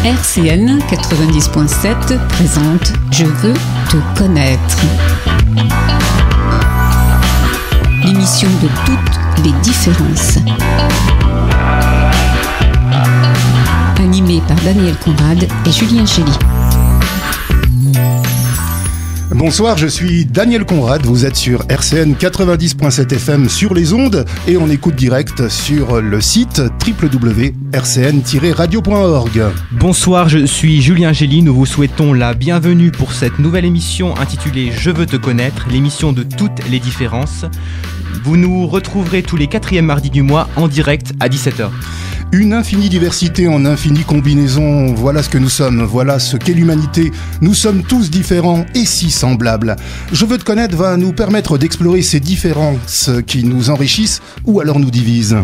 RCN 90.7 présente Je veux te connaître. L'émission de toutes les différences. Animée par Daniel Conrad et Julien Chély. Bonsoir, je suis Daniel Conrad, vous êtes sur RCN 90.7 FM sur les ondes et on écoute direct sur le site www.rcn-radio.org. Bonsoir, je suis Julien Chély, nous vous souhaitons la bienvenue pour cette nouvelle émission intitulée Je veux te connaître, l'émission de toutes les différences. Vous nous retrouverez tous les 4e mardis du mois en direct à 17h. Une infinie diversité en infinie combinaison, voilà ce que nous sommes, voilà ce qu'est l'humanité. Nous sommes tous différents et si semblables. Je veux te connaître va nous permettre d'explorer ces différences qui nous enrichissent ou alors nous divisent.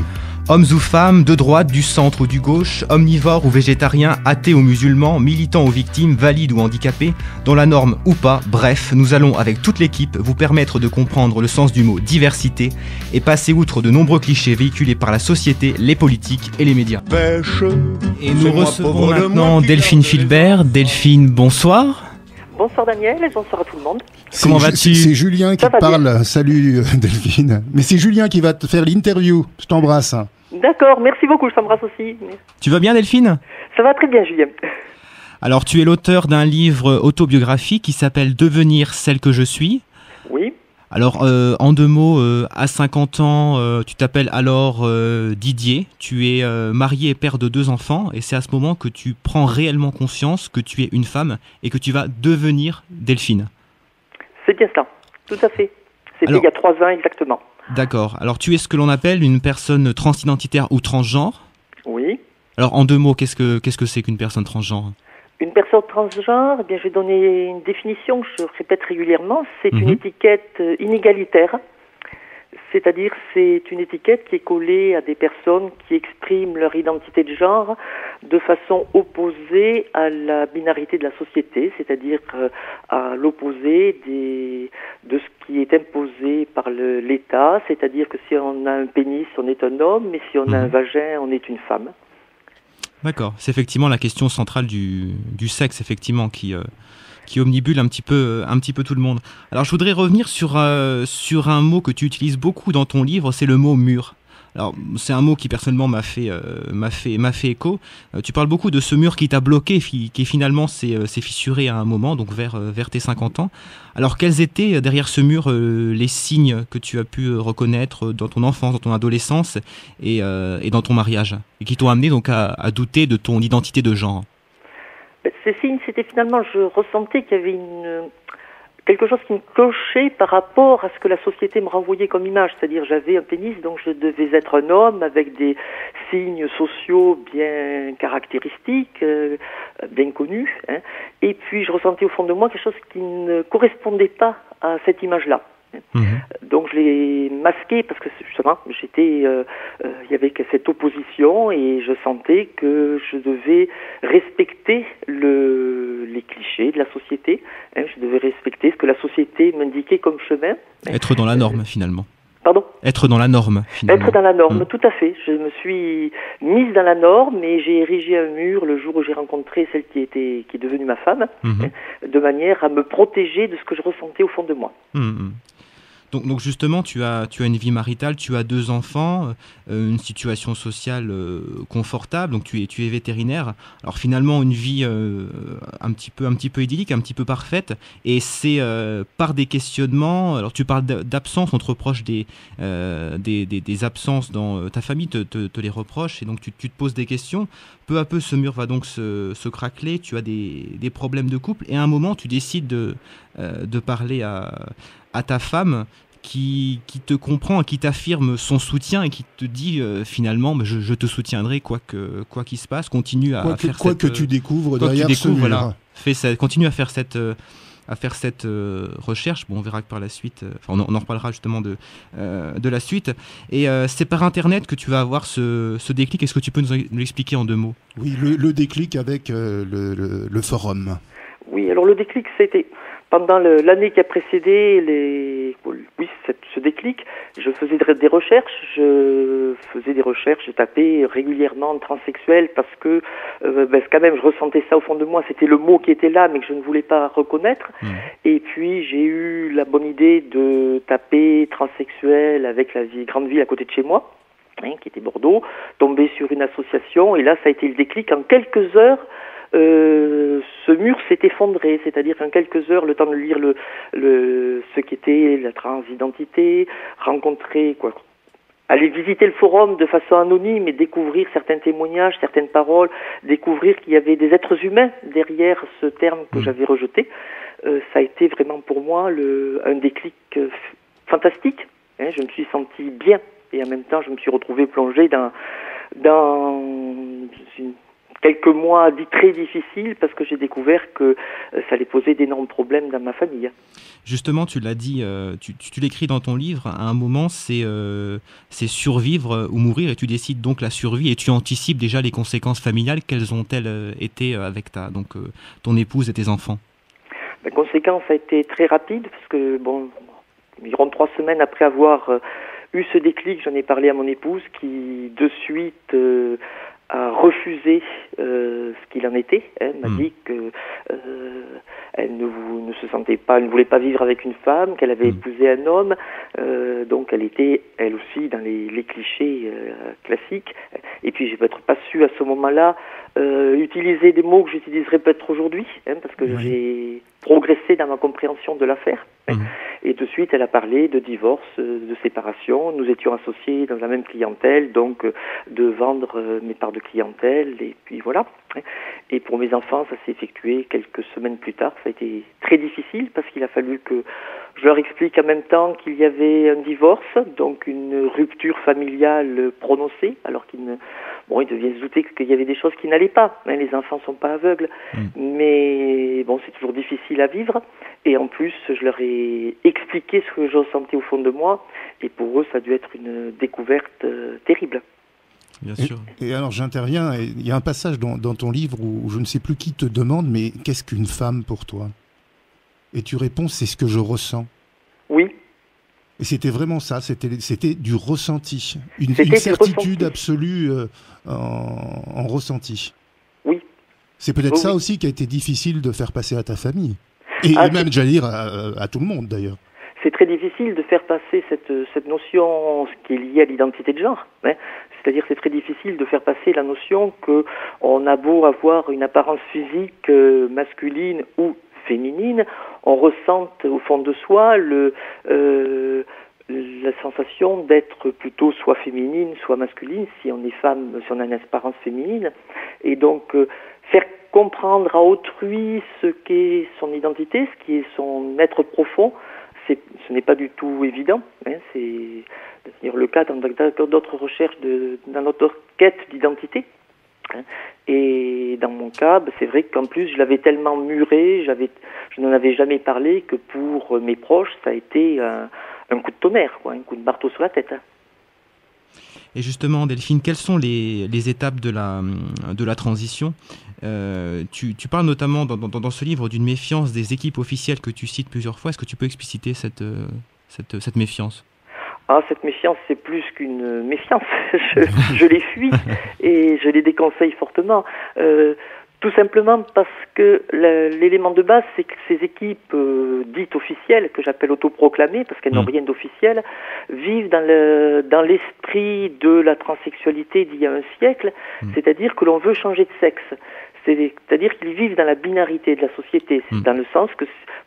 Hommes ou femmes, de droite, du centre ou du gauche, omnivores ou végétariens, athées ou musulmans, militants ou victimes, valides ou handicapés, dans la norme ou pas, bref, nous allons avec toute l'équipe vous permettre de comprendre le sens du mot diversité et passer outre de nombreux clichés véhiculés par la société, les politiques et les médias. Et nous recevons maintenant Delphine Filbert. Delphine, bonsoir. Bonsoir Daniel et bonsoir à tout le monde. Comment vas-tu ? C'est Julien qui te parle. Bien. Salut Delphine. Mais c'est Julien qui va te faire l'interview. Je t'embrasse. D'accord, merci beaucoup, je t'embrasse aussi. Tu vas bien Delphine ? Ça va très bien Julien. Alors tu es l'auteur d'un livre autobiographique qui s'appelle Devenir celle que je suis. Oui. Alors en deux mots, à 50 ans, tu t'appelles alors Didier, tu es marié et père de 2 enfants et c'est à ce moment que tu prends réellement conscience que tu es une femme et que tu vas devenir Delphine. C'est bien ça, tout à fait. C'était il y a 3 ans exactement. D'accord. Alors, tu es ce que l'on appelle une personne transidentitaire ou transgenre. Oui. Alors, en 2 mots, qu'est-ce que c'est qu'une personne transgenre ? Une personne transgenre, eh bien, je vais donner une définition que je répète régulièrement. C'est une étiquette inégalitaire. C'est-à-dire, c'est une étiquette qui est collée à des personnes qui expriment leur identité de genre de façon opposée à la binarité de la société, c'est-à-dire à l'opposé de ce qui est imposé par l'État, c'est-à-dire que si on a un pénis, on est un homme, mais si on a un vagin, on est une femme. D'accord, c'est effectivement la question centrale du sexe, effectivement, qui omnibule un petit peu tout le monde. Alors je voudrais revenir sur un mot que tu utilises beaucoup dans ton livre, c'est le mot mur. Alors c'est un mot qui personnellement m'a fait écho. Tu parles beaucoup de ce mur qui t'a bloqué, qui finalement s'est fissuré à un moment, donc vers tes 50 ans. Alors quels étaient derrière ce mur les signes que tu as pu reconnaître dans ton enfance, dans ton adolescence et dans ton mariage, et qui t'ont amené donc à douter de ton identité de genre? Ces signes, c'était finalement, je ressentais qu'il y avait quelque chose qui me clochait par rapport à ce que la société me renvoyait comme image. C'est-à-dire, j'avais un pénis, donc je devais être un homme avec des signes sociaux bien caractéristiques, bien connus. Hein. Et puis, je ressentais au fond de moi quelque chose qui ne correspondait pas à cette image-là. Donc je l'ai masqué parce que justement il y avait cette opposition et je sentais que je devais respecter les clichés de la société, hein, je devais respecter ce que la société m'indiquait comme chemin. Être dans la norme finalement. Pardon ? Être dans la norme finalement. Être dans la norme, tout à fait. Je me suis mise dans la norme et j'ai érigé un mur le jour où j'ai rencontré celle qui est devenue ma femme, hein, de manière à me protéger de ce que je ressentais au fond de moi. Donc justement, tu as une vie maritale, tu as 2 enfants, une situation sociale confortable, donc tu es vétérinaire. Alors finalement, une vie un petit peu idyllique, un petit peu parfaite, et c'est par des questionnements. Alors tu parles d'absence, on te reproche des absences dans ta famille, te les reproche, et donc tu te poses des questions. Peu à peu, ce mur va donc se craqueler, tu as des problèmes de couple, et à un moment, tu décides de parler à ta femme qui te comprend, qui t'affirme son soutien et qui te dit finalement je te soutiendrai quoi qu'il se passe, continue à faire quoi que tu découvres derrière ce mur. Voilà, continue à faire cette recherche. Bon, on verra que par la suite, on en reparlera justement de la suite. Et c'est par Internet que tu vas avoir ce déclic. Est-ce que tu peux nous l'expliquer en 2 mots ? Oui, le déclic avec le forum. Oui, alors le déclic, c'était pendant l'année qui a précédé ce déclic, je faisais des recherches. Je tapais régulièrement transsexuel parce que quand même je ressentais ça au fond de moi. C'était le mot qui était là, mais que je ne voulais pas reconnaître. Et puis j'ai eu la bonne idée de taper transsexuel avec la grande ville à côté de chez moi, qui était Bordeaux, tomber sur une association, et là ça a été le déclic. En quelques heures, ce mur s'est effondré, c'est-à-dire qu'en quelques heures, le temps de lire ce qu'était la transidentité, aller visiter le forum de façon anonyme et découvrir certains témoignages, certaines paroles, découvrir qu'il y avait des êtres humains derrière ce terme que j'avais rejeté, ça a été vraiment pour moi un déclic fantastique. Je me suis senti bien, et en même temps je me suis retrouvé plongé dans quelques mois très difficiles, parce que j'ai découvert que ça allait poser d'énormes problèmes dans ma famille. Justement, tu l'as dit, tu l'écris dans ton livre, à un moment c'est survivre ou mourir, et tu décides donc la survie, et tu anticipes déjà les conséquences familiales. Quelles ont-elles été avec ton épouse et tes enfants? La conséquence a été très rapide, parce que environ 3 semaines après avoir eu ce déclic, j'en ai parlé à mon épouse, qui de suite a refusé ce qu'il en était. Elle m'a dit que elle ne se sentait pas, elle ne voulait pas vivre avec une femme, qu'elle avait épousé un homme, donc elle était elle aussi dans les clichés classiques. Et puis j'ai peut-être pas su à ce moment-là utiliser des mots que j'utiliserai peut-être aujourd'hui, parce que j'ai progressé dans ma compréhension de l'affaire. Et de suite, elle a parlé de divorce, de séparation. Nous étions associés dans la même clientèle, donc de vendre mes parts de clientèle, et puis voilà. Et pour mes enfants, ça s'est effectué quelques semaines plus tard. Ça a été très difficile, parce qu'il a fallu que je leur explique en même temps qu'il y avait un divorce, donc une rupture familiale prononcée, alors ils devaient se douter qu'il y avait des choses qui n'allaient pas. Les enfants ne sont pas aveugles, mais c'est toujours difficile à vivre. Et en plus, je leur ai expliqué ce que je ressentais au fond de moi, et pour eux, ça a dû être une découverte terrible. Bien sûr. Et alors j'interviens, il y a un passage dans ton livre où je ne sais plus qui te demande, mais qu'est-ce qu'une femme pour toi? Et tu réponds, c'est ce que je ressens. Oui. Et c'était vraiment ça, c'était du ressenti, une certitude absolue en ressenti. Oui. C'est peut-être ça aussi qui a été difficile de faire passer à ta famille. Et même, j'allais dire, à tout le monde d'ailleurs. C'est très difficile de faire passer cette notion qui est liée à l'identité de genre. C'est-à-dire c'est très difficile de faire passer la notion qu'on a beau avoir une apparence physique masculine ou féminine, on ressent au fond de soi la sensation d'être plutôt soit féminine, soit masculine, si on est femme, si on a une apparence féminine. Et donc, faire comprendre à autrui ce qu'est son identité, ce qui est son être profond, ce n'est pas du tout évident. C'est d'ailleurs le cas dans d'autres recherches, dans notre quête d'identité. Et dans mon cas, c'est vrai qu'en plus, je l'avais tellement muré, je n'en avais jamais parlé, que pour mes proches, ça a été un coup de tonnerre, un coup de marteau sur la tête. Et justement, Delphine, quelles sont les étapes de la transition? Tu parles notamment dans ce livre d'une méfiance des équipes officielles que tu cites plusieurs fois. Est-ce que tu peux expliciter cette méfiance? Cette méfiance, c'est plus qu'une méfiance. Je les fuis et je les déconseille fortement. Tout simplement parce que l'élément de base, c'est que ces équipes dites officielles, que j'appelle autoproclamées, parce qu'elles n'ont rien d'officiel, vivent dans l'esprit de la transsexualité d'il y a un siècle, c'est-à-dire que l'on veut changer de sexe. C'est-à-dire qu'ils vivent dans la binarité de la société, dans le sens que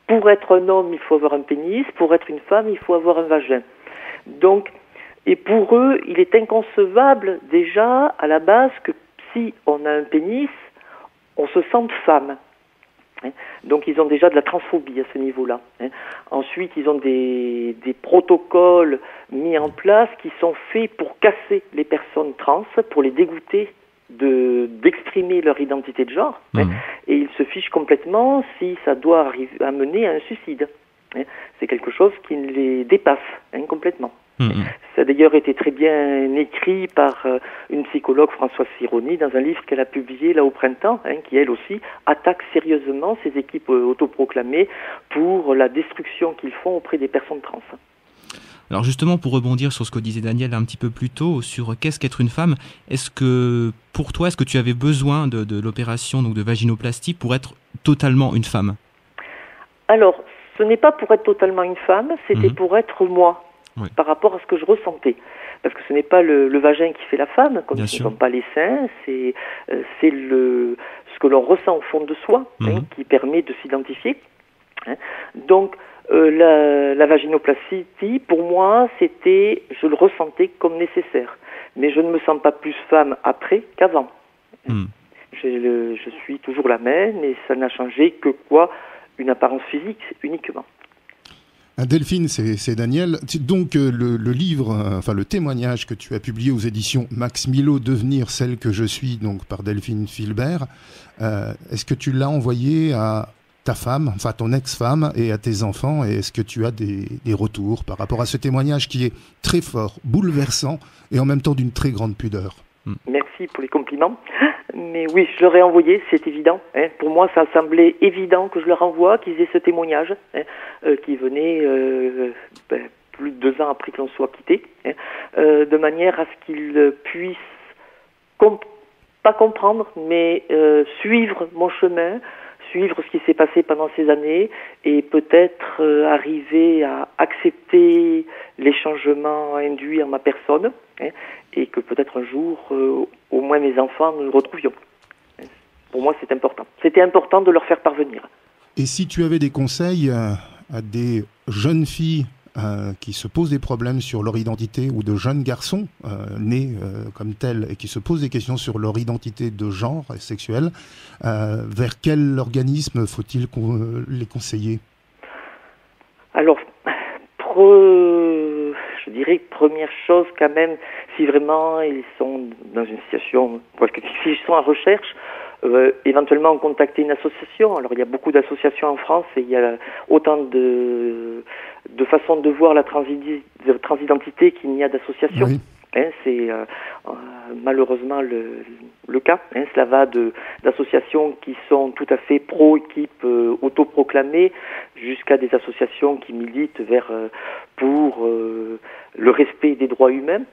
pour être un homme, il faut avoir un pénis, pour être une femme, il faut avoir un vagin. Donc, et pour eux, il est inconcevable déjà à la base que si on a un pénis, on se sente femme. Donc ils ont déjà de la transphobie à ce niveau-là. Ensuite, ils ont des protocoles mis en place qui sont faits pour casser les personnes trans, pour les dégoûter d'exprimer leur identité de genre. Et ils se fichent complètement si ça doit amener à un suicide. C'est quelque chose qui les dépasse complètement. Ça a d'ailleurs été très bien écrit par une psychologue, Françoise Sironi, dans un livre qu'elle a publié là au printemps, qui elle aussi attaque sérieusement ces équipes autoproclamées pour la destruction qu'ils font auprès des personnes trans. Alors justement, pour rebondir sur ce que disait Daniel un petit peu plus tôt, sur qu'est-ce qu'être une femme, est-ce que pour toi, est-ce que tu avais besoin de l'opération donc de vaginoplastie pour être totalement une femme? Alors, ce n'est pas pour être totalement une femme, c'était pour être moi, par rapport à ce que je ressentais. Parce que ce n'est pas le vagin qui fait la femme, comme ce ne sont pas les seins, c'est ce que l'on ressent au fond de soi, qui permet de s'identifier. Donc, la vaginoplastie, pour moi, je le ressentais comme nécessaire. Mais je ne me sens pas plus femme après qu'avant. Je suis toujours la même, et ça n'a changé que une apparence physique uniquement. Delphine, c'est Daniel. Donc le livre, enfin le témoignage que tu as publié aux éditions Max Milo, Devenir celle que je suis, donc par Delphine Filbert, est-ce que tu l'as envoyé à ta femme, enfin ton ex-femme, et à tes enfants, et est-ce que tu as des retours par rapport à ce témoignage qui est très fort, bouleversant, et en même temps d'une très grande pudeur? Merci pour les compliments. Mais oui, je leur ai envoyé, c'est évident. Pour moi, ça semblait évident que je leur envoie, qu'ils aient ce témoignage, qui venait plus de 2 ans après que l'on soit quitté, de manière à ce qu'ils puissent pas comprendre, mais suivre mon chemin, suivre ce qui s'est passé pendant ces années et peut-être arriver à accepter les changements induits en ma personne, et que peut-être un jour, au moins mes enfants, nous le retrouvions. Pour moi, c'est important. C'était important de leur faire parvenir. Et si tu avais des conseils à des jeunes filles qui se posent des problèmes sur leur identité, ou de jeunes garçons nés comme tels et qui se posent des questions sur leur identité de genre et sexuelle, vers quel organisme faut-il les conseiller? Alors, je dirais que première chose quand même, si vraiment ils sont dans une situation, s'ils sont en recherche, éventuellement contacter une association. Alors il y a beaucoup d'associations en France et il y a autant de façons de voir la transidentité qu'il n'y a d'associations. Oui. C'est malheureusement le cas. Cela va d'associations qui sont tout à fait pro-équipe autoproclamées jusqu'à des associations qui militent pour le respect des droits humains.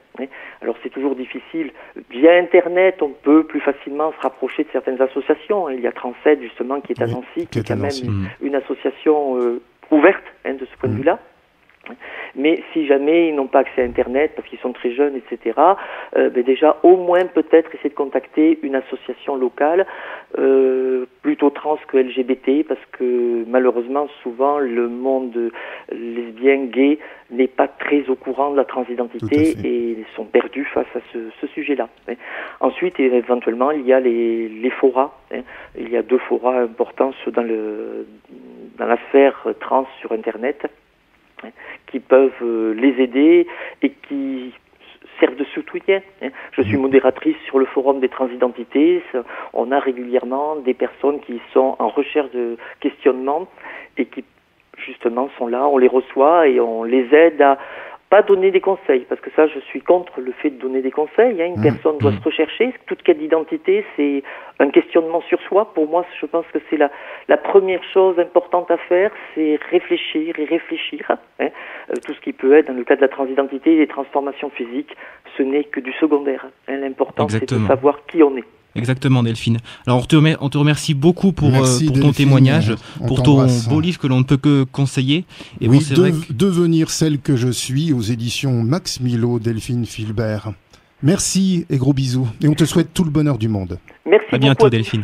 Alors c'est toujours difficile. Via Internet, on peut plus facilement se rapprocher de certaines associations. Il y a 37 justement qui est à Nancy, qui est quand même une association ouverte de ce point de vue-là. Mais si jamais ils n'ont pas accès à Internet parce qu'ils sont très jeunes, etc., déjà au moins peut-être essayer de contacter une association locale plutôt trans que LGBT, parce que malheureusement souvent le monde lesbien, gay n'est pas très au courant de la transidentité et sont perdus face à ce sujet-là. Ensuite, éventuellement, il y a les forats. Il y a 2 forats importants dans la sphère trans sur Internet, qui peuvent les aider et qui servent de soutien. Je suis modératrice sur le forum des transidentités. On a régulièrement des personnes qui sont en recherche de questionnement et qui justement sont là, on les reçoit et on les aide à pas donner des conseils, parce que ça, je suis contre le fait de donner des conseils. Une personne doit se rechercher. Toute quête d'identité, c'est un questionnement sur soi. Pour moi, je pense que c'est la première chose importante à faire, c'est réfléchir et réfléchir. Tout ce qui peut être, dans le cas de la transidentité et des transformations physiques, ce n'est que du secondaire. L'important, c'est de savoir qui on est. Exactement, Delphine. Alors, on te remercie beaucoup pour ton témoignage, pour ton beau livre que l'on ne peut que conseiller. Et oui, Devenir celle que je suis, aux éditions Max Milo, Delphine Filbert. Merci et gros bisous. Et on te souhaite tout le bonheur du monde. Merci à bientôt, Delphine.